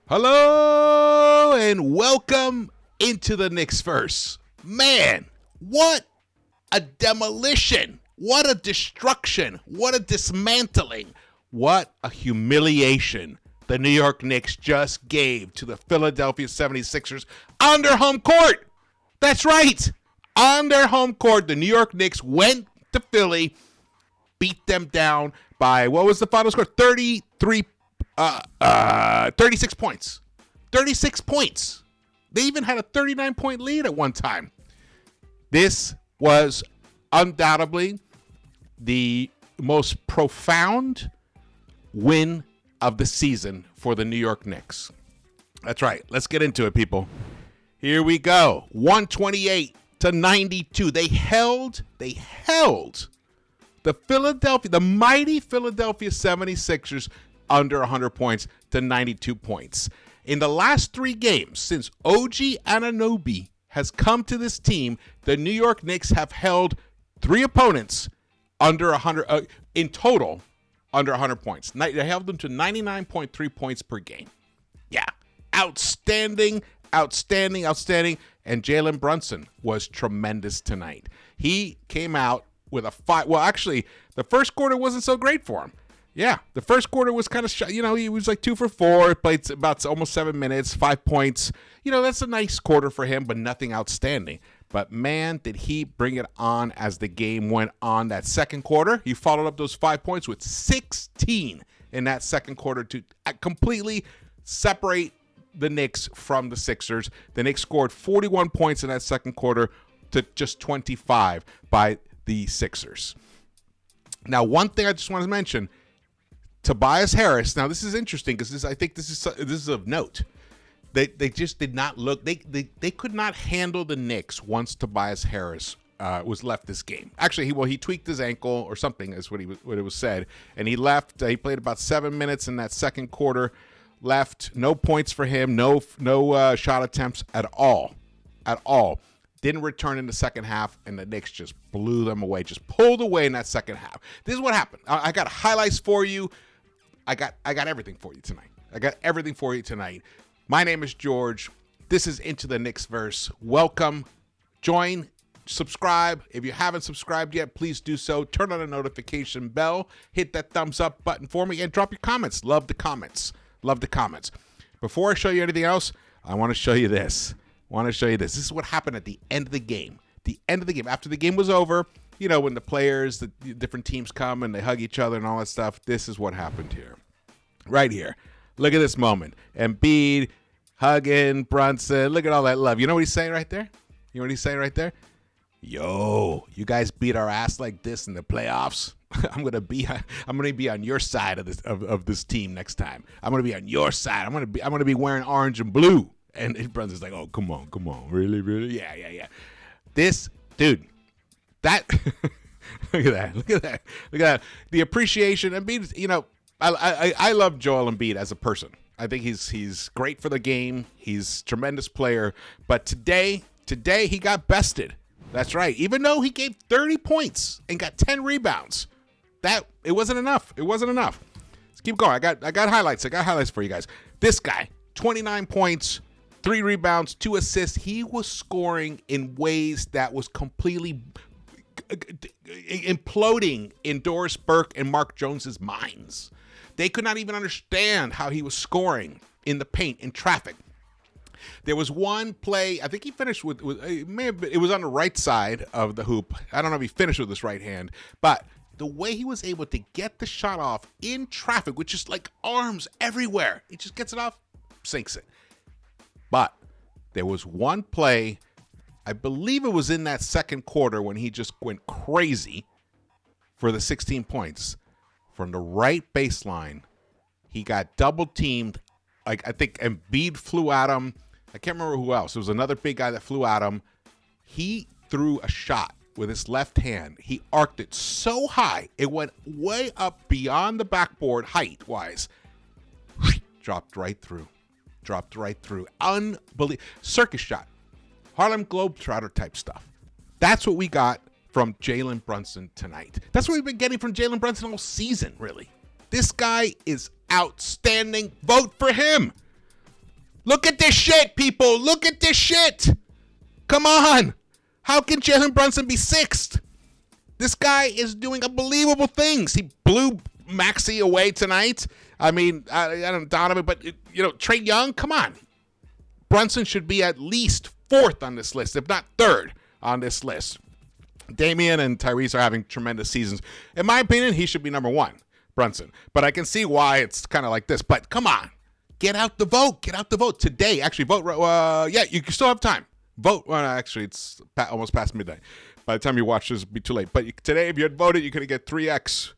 Hello and welcome into the Knicks-Verse. Man, what a demolition. What a destruction. What a dismantling. What a humiliation the New York Knicks just gave to the Philadelphia 76ers on their home court. That's right. On their home court, the New York Knicks went to Philly, beat them down by, what was the final score? 36 points. 36 points. They even had a 39-point lead at one time. This was undoubtedly the most profound win of the season for the New York Knicks. That's right. Let's get into it, people. Here we go. 128-92. They held the mighty Philadelphia 76ers under 100 points to 92 points. In the last three games, since OG Anunoby has come to this team, the New York Knicks have held three opponents under 100, in total, under 100 points. They held them to 99.3 points per game. Yeah, outstanding. And Jalen Brunson was tremendous tonight. He came out with a five. Well, actually, the first quarter wasn't so great for him. Yeah, the first quarter was kind of, he was like 2 for 4, played about almost 7 minutes, 5 points. That's a nice quarter for him, but nothing outstanding. But man, did he bring it on as the game went on. That second quarter, he followed up those 5 points with 16 in that second quarter to completely separate the Knicks from the Sixers. The Knicks scored 41 points in that second quarter to just 25 by the Sixers. Now, one thing I just want to mention, Tobias Harris. Now, this is interesting because I think this is of note. They just did not look. They could not handle the Knicks once Tobias Harris was left this game. Actually, he tweaked his ankle or something, is what it was said, and he left. He played about 7 minutes in that second quarter. Left. No points for him. No shot attempts at all. Didn't return in the second half, and the Knicks just blew them away. Just pulled away in that second half. This is what happened. I got highlights for you. I got everything for you tonight. My name is George. This is Into the Knicks-Verse. Welcome. Join. Subscribe. If you haven't subscribed yet, please do so. Turn on the notification bell. Hit that thumbs up button for me, and drop your comments. Love the comments. Before I show you anything else, I want to show you this. This is what happened at the end of the game. After the game was over, when the players, the different teams come and they hug each other and all that stuff, this is what happened here. Right here. Look at this moment. Embiid hugging Brunson. Look at all that love. You know what he's saying right there? Yo, you guys beat our ass like this in the playoffs. I'm gonna be on your side of this team next time. I'm gonna be on your side. I'm gonna be wearing orange and blue. And Brunson's like, oh, come on, really, yeah. This dude, that look at that. The appreciation. Embiid, I love Joel Embiid as a person. I think he's great for the game. He's a tremendous player. But today he got bested. That's right. Even though he gave 30 points and got 10 rebounds, it wasn't enough. Let's keep going. I got highlights. For you guys. This guy, 29 points, 3 rebounds, 2 assists. He was scoring in ways that was completely imploding in Doris Burke and Mark Jones's minds. They could not even understand how he was scoring in the paint, in traffic. There was one play, I think he finished with it was on the right side of the hoop. I don't know if he finished with his right hand, but the way he was able to get the shot off in traffic, with just like arms everywhere, he just gets it off, sinks it. But there was one play, I believe it was in that second quarter, when he just went crazy for the 16 points. From the right baseline, he got double teamed. I think Embiid flew at him. I can't remember who else. It was another big guy that flew at him. He threw a shot with his left hand. He arced it so high, it went way up beyond the backboard height-wise. Dropped right through. Unbelievable. Circus shot. Harlem Globetrotter type stuff. That's what we got from Jalen Brunson tonight. That's what we've been getting from Jalen Brunson all season, really. This guy is outstanding. Vote for him. Look at this shit, people. Look at this shit. Come on. How can Jalen Brunson be sixth? This guy is doing unbelievable things. He blew Maxey away tonight. I mean, I don't doubt him, but, Trae Young, come on. Brunson should be at least fourth on this list, if not third on this list. Damian and Tyrese are having tremendous seasons. In my opinion, he should be number one, Brunson. But I can see why it's kind of like this. But come on. Get out the vote. Get out the vote today. Actually, vote. Yeah, you still have time. Vote. Well, actually, it's almost past midnight. By the time you watch this, it'll be too late. But today, if you had voted, you're going to get 3x.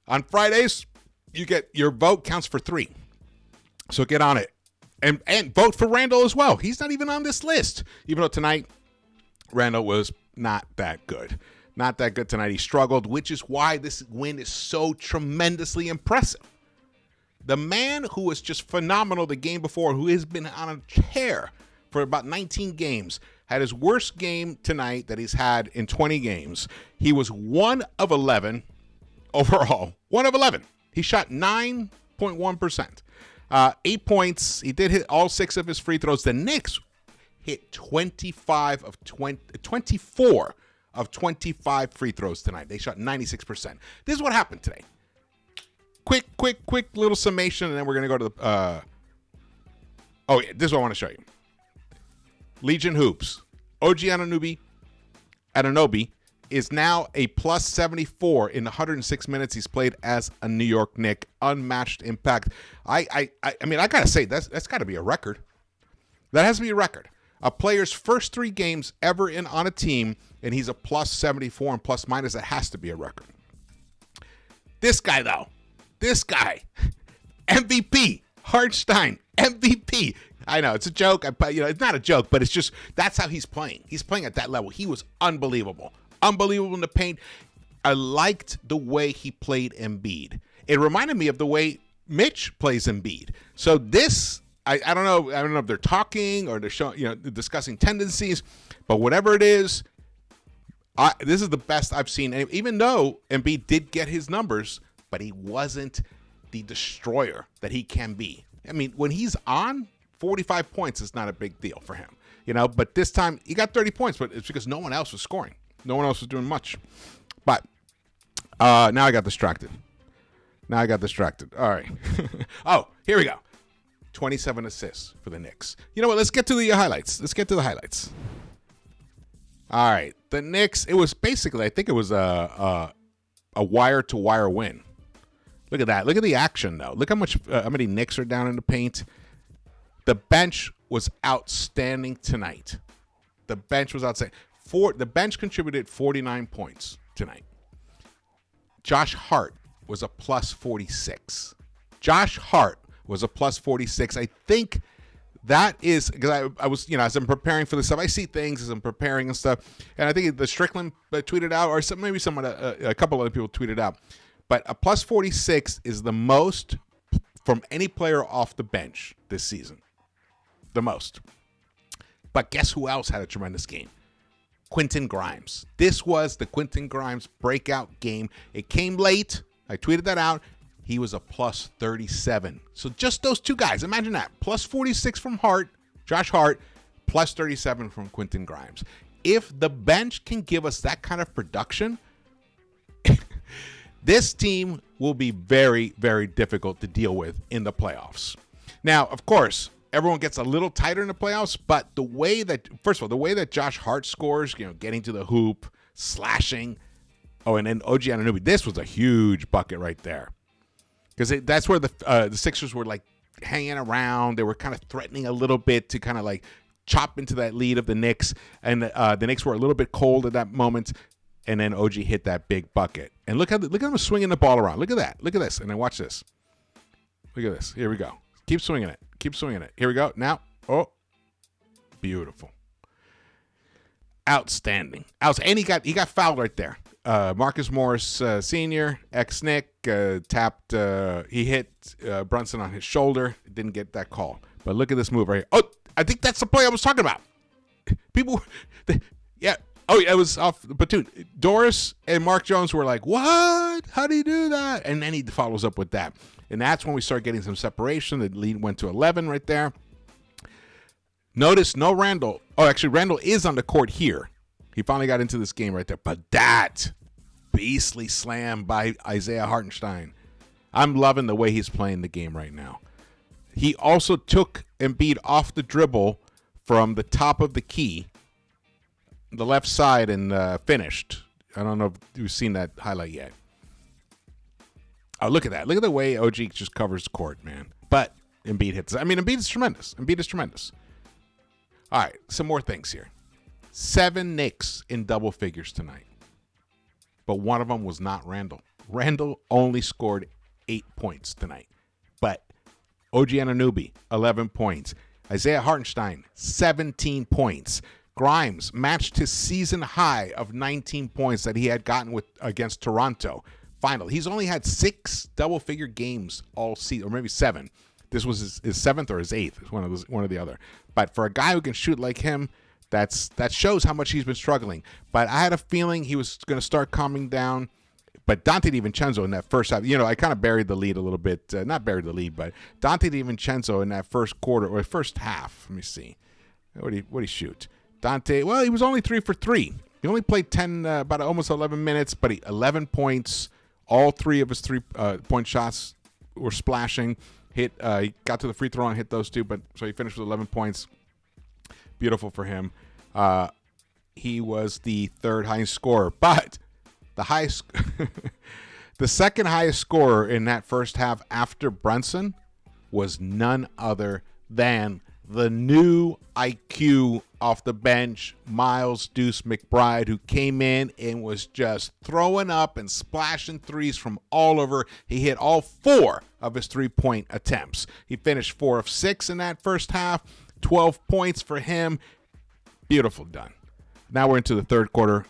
On Fridays, your vote counts for 3. So get on it. And vote for Randall as well. He's not even on this list. Even though tonight, Randall was not that good. Not that good tonight. He struggled, which is why this win is so tremendously impressive. The man who was just phenomenal the game before, who has been on a tear for about 19 games, had his worst game tonight that he's had in 20 games. He was 1 of 11 overall. 1 of 11. He shot 9.1%. 8 points. He did hit all 6 of his free throws. The Knicks hit 24 of 25 free throws tonight. They shot 96%. This is what happened today. Quick little summation, and then we're going to go to the... this is what I want to show you. Legion Hoops. OG Anunoby is now a plus 74 in the 106 minutes he's played as a New York Knick. Unmatched impact. I mean, I got to say, that's got to be a record. That has to be a record. A player's first 3 games ever on a team, and he's a plus 74 and plus minus. It has to be a record. This guy, though. This guy. MVP. Hartstein. MVP. I know, it's a joke. It's not a joke, but it's just, that's how he's playing. He's playing at that level. He was unbelievable. Unbelievable in the paint. I liked the way he played Embiid. It reminded me of the way Mitch plays Embiid. So this, I don't know. I don't know if they're talking or they're discussing tendencies, but whatever it is, this is the best I've seen. And even though Embiid did get his numbers, but he wasn't the destroyer that he can be. I mean, when he's on, 45 points is not a big deal for him, but this time he got 30 points, but it's because no one else was scoring. No one else was doing much. But now I got distracted. All right. Oh, here we go. 27 assists for the Knicks. You know what? Let's get to the highlights. All right. The Knicks, it was basically, I think it was a wire-to-wire win. Look at that. Look at the action, though. Look how many Knicks are down in the paint. The bench was outstanding tonight. The bench contributed 49 points tonight. Josh Hart was a plus 46. I think that is because I was, as I'm preparing for this stuff, I see things as I'm preparing and stuff. And I think the Strickland tweeted out, or maybe a couple other people tweeted out. But a plus 46 is the most from any player off the bench this season. The most. But guess who else had a tremendous game? Quentin Grimes. This was the Quentin Grimes breakout game. It came late. I tweeted that out. He was a plus 37. So just those 2 guys. Imagine that. Plus 46 from Josh Hart, plus 37 from Quentin Grimes. If the bench can give us that kind of production, this team will be very, very difficult to deal with in the playoffs. Now, of course, everyone gets a little tighter in the playoffs, but the way that Josh Hart scores, getting to the hoop, slashing. Oh, and then OG Anunoby, this was a huge bucket right there. Because that's where the Sixers were like hanging around. They were kind of threatening a little bit to kind of like chop into that lead of the Knicks. And the Knicks were a little bit cold at that moment. And then OG hit that big bucket. And look at him swinging the ball around. Look at that. Look at this. And then watch this. Look at this. Here we go. Keep swinging it. Here we go. Now. Oh. Beautiful. Outstanding. And he got fouled right there. Marcus Morris Sr., ex-Knick, tapped. He hit Brunson on his shoulder. Didn't get that call. But look at this move right here. Oh, I think that's the play I was talking about. Yeah. Oh, it was off the platoon. Doris and Mark Jones were like, what? How do you do that? And then he follows up with that. And that's when we start getting some separation. The lead went to 11 right there. Notice no Randall. Oh, actually, Randall is on the court here. He finally got into this game right there. But that beastly slam by Isaiah Hartenstein. I'm loving the way he's playing the game right now. He also took Embiid off the dribble from the top of the key, the left side, and finished. I don't know if you've seen that highlight yet. Oh, look at that. Look at the way OG just covers the court, man. But Embiid hits. I mean, Embiid is tremendous. Embiid is tremendous. All right, some more things here. 7 Knicks in double figures tonight. But one of them was not Randall. Randall only scored 8 points tonight. But OG Anunoby, 11 points. Isaiah Hartenstein, 17 points. Grimes matched his season high of 19 points that he had gotten against Toronto. Finally, he's only had 6 double-figure games all season, or maybe 7. This was his 7th or his 8th. It's one or the other. But for a guy who can shoot like him, that shows how much he's been struggling. But I had a feeling he was going to start calming down. But Dante DiVincenzo in that first half, I kind of buried the lead a little bit. Not buried the lead, but Dante DiVincenzo in that first quarter, or first half, let me see. What did he shoot? Dante, well, he was only 3 for 3. He only played about almost 11 minutes, but 11 points. All 3 of his 3-point shots were splashing. He got to the free throw and hit those 2, so he finished with 11 points. Beautiful for him. He was the 3rd highest scorer, but the second highest scorer in that first half after Brunson was none other than the new IQ off the bench, Miles Deuce McBride, who came in and was just throwing up and splashing threes from all over. He hit all 4 of his 3-point attempts. He finished 4 of 6 in that first half, 12 points for him. Beautiful done. Now we're into the third quarter.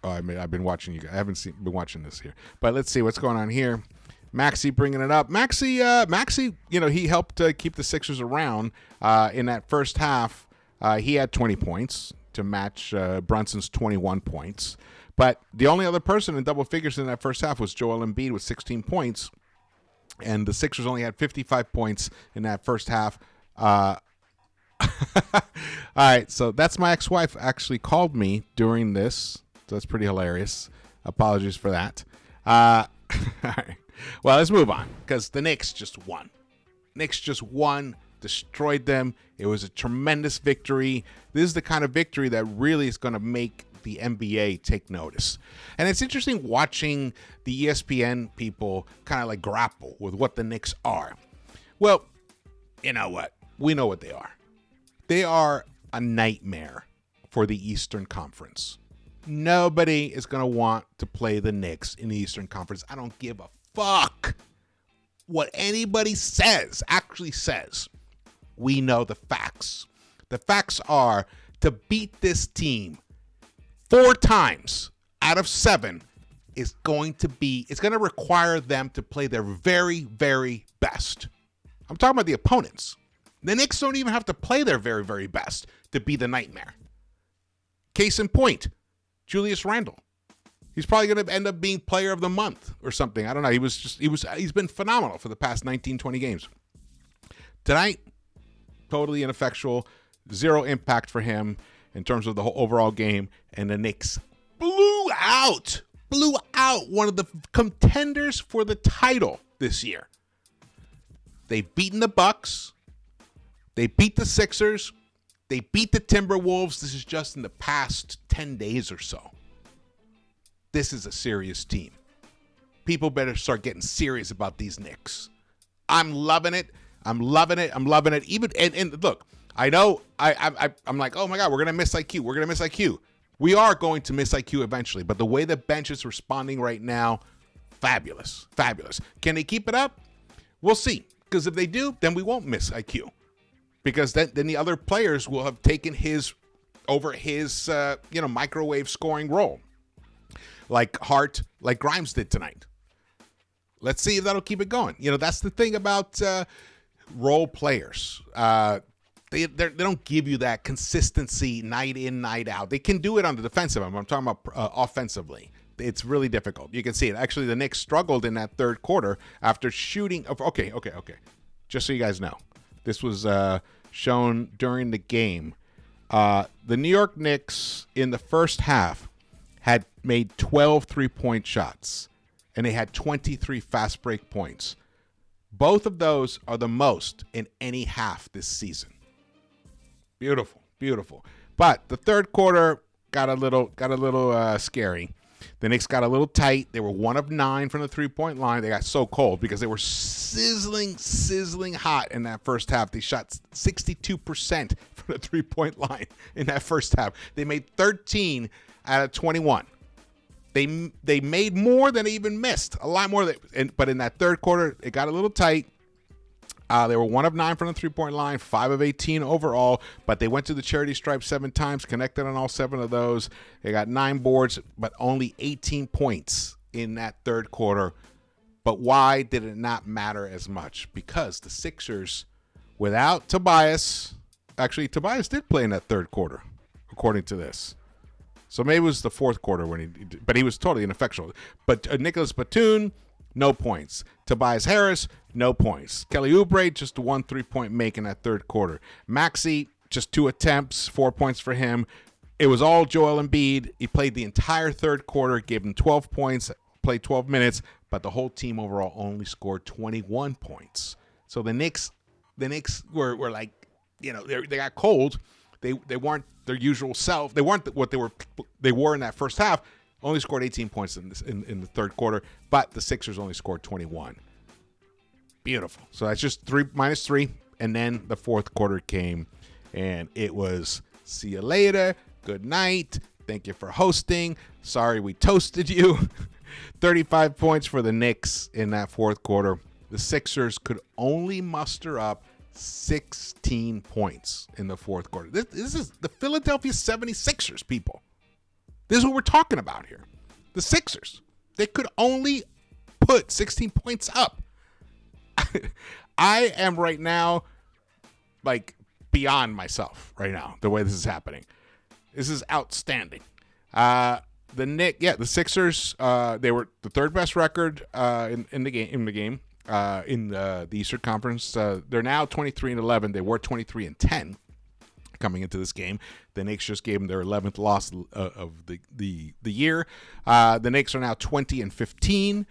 Oh, I've been watching you guys. I haven't been watching this here. But let's see what's going on here. Maxey bringing it up. Maxey, he helped keep the Sixers around in that first half. He had 20 points to match Brunson's 21 points. But the only other person in double figures in that first half was Joel Embiid with 16 points. And the Sixers only had 55 points in that first half. All right, so that's my ex-wife actually called me during this. So that's pretty hilarious. Apologies for that. All right. Well, let's move on because the Knicks just won. Knicks just won, destroyed them. It was a tremendous victory. This is the kind of victory that really is going to make the NBA take notice. And it's interesting watching the ESPN people kind of like grapple with what the Knicks are. Well, you know what? We know what they are. They are a nightmare for the Eastern Conference. Nobody is going to want to play the Knicks in the Eastern Conference. I don't give a fuck what anybody actually says. We know the facts. The facts are to beat this team 4 times out of 7 it's going to require them to play their very, very best. I'm talking about the opponents. The Knicks don't even have to play their very, very best to be the nightmare. Case in point, Julius Randle. He's probably going to end up being player of the month or something. I don't know. He's been phenomenal for the past 19, 20 games. Tonight, totally ineffectual. 0 impact for him in terms of the whole overall game. And the Knicks blew out one of the contenders for the title this year. They've beaten the Bucks. They beat the Sixers. They beat the Timberwolves. This is just in the past 10 days or so. This is a serious team. People better start getting serious about these Knicks. I'm loving it. Even and look, I know I'm like, oh my God, we're gonna miss IQ. We are going to miss IQ eventually, but the way the bench is responding right now, fabulous. Can they keep it up? We'll see. Because if they do, then we won't miss IQ. Because then the other players will have taken his microwave scoring role. Like Hart, like Grimes did tonight. Let's see if that'll keep it going. That's the thing about role players. They don't give you that consistency night in, night out. They can do it on the defensive end. I'm talking about offensively. It's really difficult. You can see it. Actually, the Knicks struggled in that third quarter after shooting. Okay. Just so you guys know, this was shown during the game. The New York Knicks in the first half had made 12 three-point shots, and they had 23 fast break points. Both of those are the most in any half this season. Beautiful, beautiful. But the third quarter got a little scary. The Knicks got a little tight. They were 1 of 9 from the three-point line. They got so cold because they were sizzling hot in that first half. They shot 62% from the three-point line in that first half. They made 13 out of 21. They made more than they even missed, a lot more. But in that third quarter, it got a little tight. They were 1 of 9 from the three-point line, 5 of 18 overall, but they went to the charity stripe 7 times, connected on all 7 of those. They got 9 boards, but only 18 points in that third quarter. But why did it not matter as much? Because the Sixers, without Tobias, actually Tobias did play in that third quarter, according to this. So maybe it was the fourth quarter but he was totally ineffectual. But Nicholas Batum, no points. Tobias Harris, no points. Kelly Oubre, just 1 3-point make in that third quarter. Maxey, just 2 attempts, 4 points for him. It was all Joel Embiid. He played the entire third quarter, gave him 12 points, played 12 minutes, but the whole team overall only scored 21 points. So the Knicks were like, they got cold. They weren't their usual self. They weren't what they were in that first half. Only scored 18 points in the third quarter, but the Sixers only scored 21. Beautiful. So that's just -3, and then the fourth quarter came, and it was see you later, good night, thank you for hosting, sorry we toasted you. 35 points for the Knicks in that fourth quarter. The Sixers could only muster up 16 points in the fourth quarter. This is the Philadelphia 76ers, people. This is what we're talking about here. The Sixers. They could only put 16 points up. I am right now, like, beyond myself right now, the way this is happening. This is outstanding. The Sixers, they were the third best record in the game. In the Eastern Conference. They're now 23-11. They were 23-10 coming into this game. The Knicks just gave them their 11th loss of the year. The Knicks are now 20-15.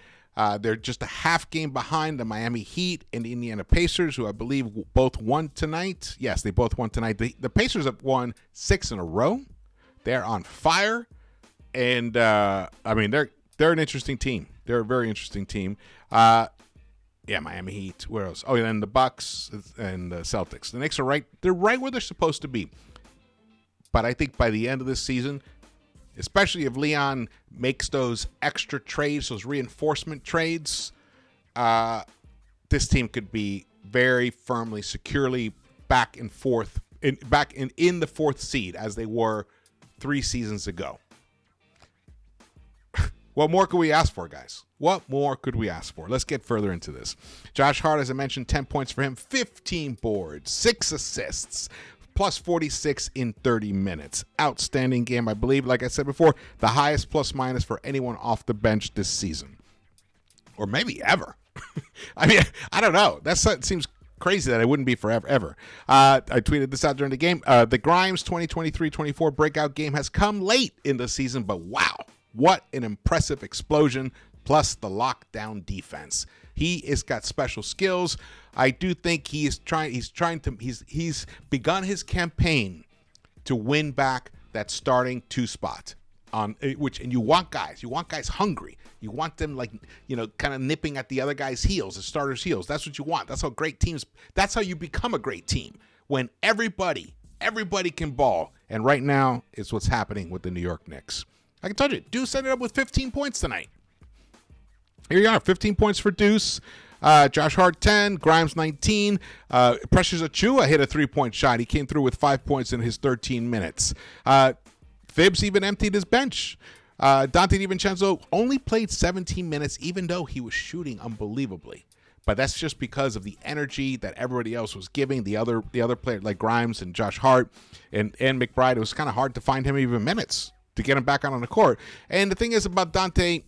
They're just a half game behind the Miami Heat and the Indiana Pacers, who I believe both won tonight. Yes, they both won tonight. The Pacers have won 6 in a row. They're on fire. And, they're an interesting team. They're a very interesting team. Miami Heat. Where else? Oh, and then the Bucks and the Celtics. The Knicks are right. They're right where they're supposed to be. But I think by the end of this season, especially if Leon makes those extra trades, those reinforcement trades, this team could be very firmly, securely back in the fourth seed as they were 3 seasons ago. What more could we ask for, guys? What more could we ask for? Let's get further into this. Josh Hart, as I mentioned, 10 points for him, 15 boards, 6 assists, plus 46 in 30 minutes. Outstanding game, I believe, like I said before, the highest plus-minus for anyone off the bench this season. Or maybe ever. I don't know. That seems crazy that it wouldn't be forever, ever. I tweeted this out during the game. The Grimes 2023-24 breakout game has come late in the season, but wow. What an impressive explosion, plus the lockdown defense. He has got special skills. I do think he's begun his campaign to win back that starting 2 spot. And you want guys hungry. You want them kind of nipping at the other guy's heels, the starter's heels. That's what you want. That's how you become a great team. When everybody can ball. And right now is what's happening with the New York Knicks. I can tell you, Deuce ended up with 15 points tonight. Here you are, 15 points for Deuce. Josh Hart, 10. Grimes, 19. Precious Achiuwa hit a 3-point shot. He came through with 5 points in his 13 minutes. Phibbs even emptied his bench. Dante DiVincenzo only played 17 minutes, even though he was shooting unbelievably. But that's just because of the energy that everybody else was giving. The other players like Grimes and Josh Hart and McBride, it was kind of hard to find him even minutes to get him back out on the court. And the thing is about Dante,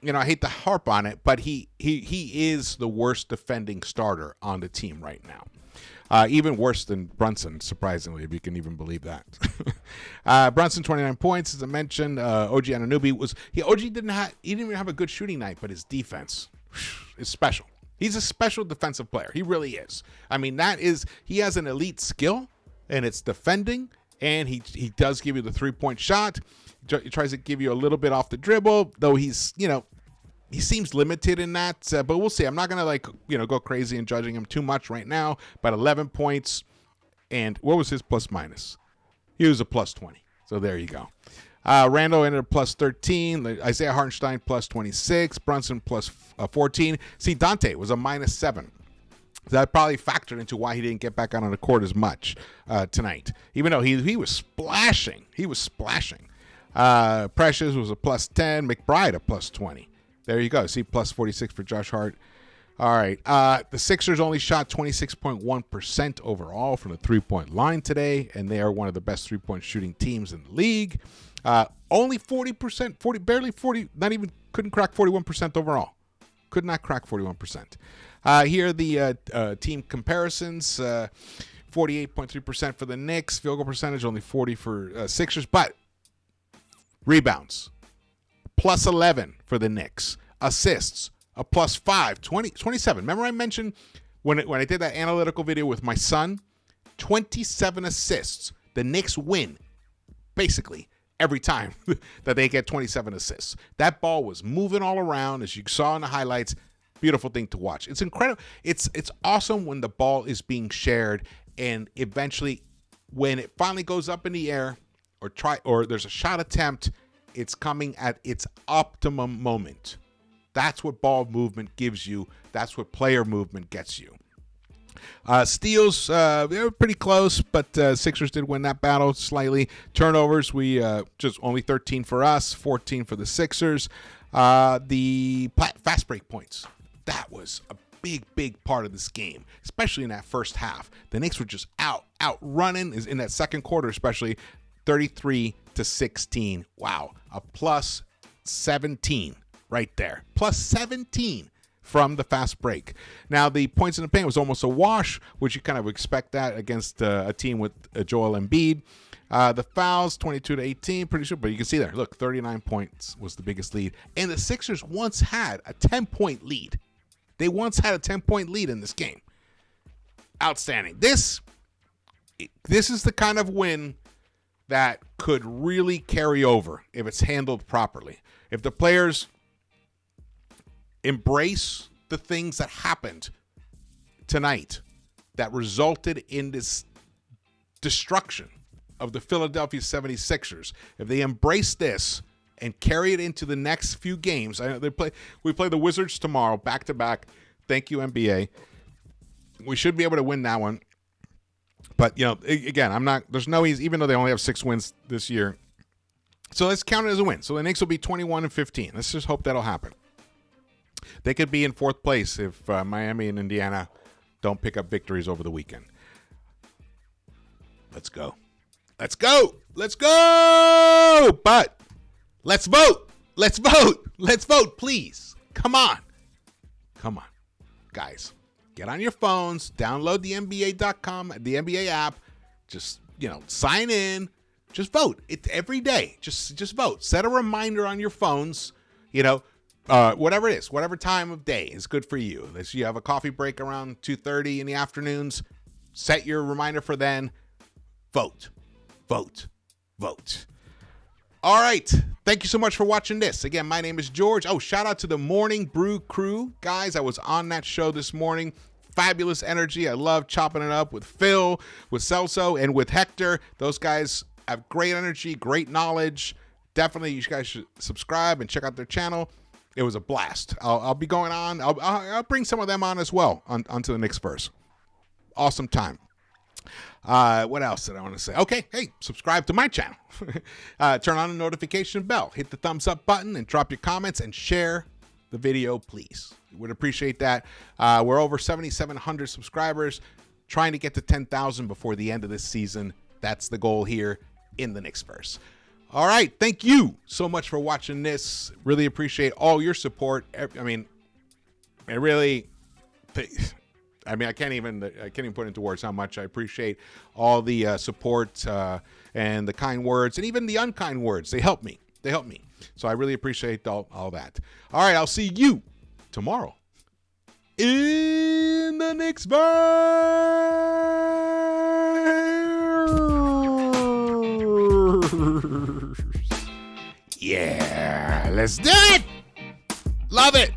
I hate to harp on it, but he is the worst defending starter on the team right now. Even worse than Brunson, surprisingly, if you can even believe that. Brunson, 29 points, as I mentioned. OG Anunoby didn't even have a good shooting night, but his defense is special. He's a special defensive player. He really is. I mean, he has an elite skill, and it's defending, and he does give you the three-point shot. He tries to give you a little bit off the dribble, though he seems limited in that, but we'll see. I'm not going to go crazy and judging him too much right now, but 11 points, and what was his plus minus? He was a plus 20, so there you go. Randall ended up plus 13, Isaiah Hartenstein plus 26, Brunson plus 14. See, Dante was a minus 7. That probably factored into why he didn't get back out on the court as much tonight, even though he was splashing. Precious was a plus 10, McBride a plus 20. There you go. See, plus 46 for Josh Hart. All right. The Sixers only shot 26.1% overall from the three-point line today, and they are one of the best three-point shooting teams in the league. Only 40%, barely 40, couldn't crack 41% overall. Could not crack 41%. Here are the team comparisons. 48.3% for the Knicks. Field goal percentage, only 40 for Sixers. But rebounds, plus 11 for the Knicks. Assists, a plus 5, 27. Remember I mentioned when I did that analytical video with my son, 27 assists. The Knicks win, basically, every time that they get 27 assists. That ball was moving all around, as you saw in the highlights. Beautiful thing to watch. It's incredible. It's awesome when the ball is being shared, and eventually when it finally goes up in the air or there's a shot attempt, it's coming at its optimum moment. That's what ball movement gives you. That's what player movement gets you. Steals, they were pretty close, but Sixers did win that battle slightly. Turnovers, we just only 13 for us, 14 for the Sixers. The fast break points, that was a big part of this game, especially in that first half. The Knicks were just out running, in that second quarter especially, 33-16. Wow, a plus 17 right there. Plus 17 from the fast break. Now, the points in the paint was almost a wash, which you kind of expect that against a team with Joel Embiid. The fouls, 22-18, pretty sure, but you can see there, look, 39 points was the biggest lead. And the Sixers once had a 10-point lead. They once had a 10-point lead in this game. Outstanding. This is the kind of win that could really carry over if it's handled properly. If the players embrace the things that happened tonight that resulted in this destruction of the Philadelphia 76ers, if they embrace this and carry it into the next few games, we play the Wizards tomorrow, back-to-back. Thank you, NBA. We should be able to win that one. But, again, there's no easy, even though they only have 6 wins this year. So let's count it as a win. So the Knicks will be 21-15. Let's just hope that'll happen. They could be in 4th place if Miami and Indiana don't pick up victories over the weekend. Let's go. Let's go. Let's go. But let's vote. Let's vote. Let's vote, please. Come on. Come on. Guys, get on your phones, download the NBA.com, the NBA app. Just, sign in. Just vote. It's every day. Just vote. Set a reminder on your phones, whatever it is, whatever time of day is good for you. If you have a coffee break around 2:30 in the afternoons, set your reminder for then. Vote. Vote. Vote. All right. Thank you so much for watching this. Again, my name is George. Oh, shout out to the Morning Brew crew. Guys, I was on that show this morning. Fabulous energy. I love chopping it up with Phil, with Celso, and with Hector. Those guys have great energy, great knowledge. Definitely, you guys should subscribe and check out their channel. It was a blast. I'll be going on. I'll bring some of them on as well onto the Knicks-Verse. Awesome time. What else did I want to say? Okay, hey, subscribe to my channel. Turn on the notification bell. Hit the thumbs up button and drop your comments and share the video, please. Would appreciate that. We're over 7,700 subscribers. Trying to get to 10,000 before the end of this season. That's the goal here in the Knicks-Verse. All right, thank you so much for watching this. Really appreciate all your support. I mean, I mean, I can't even put into words how much I appreciate all the support and the kind words and even the unkind words. They help me. So I really appreciate all that. All right, I'll see you tomorrow in the Knicks-Verse. Yeah, let's do it. Love it.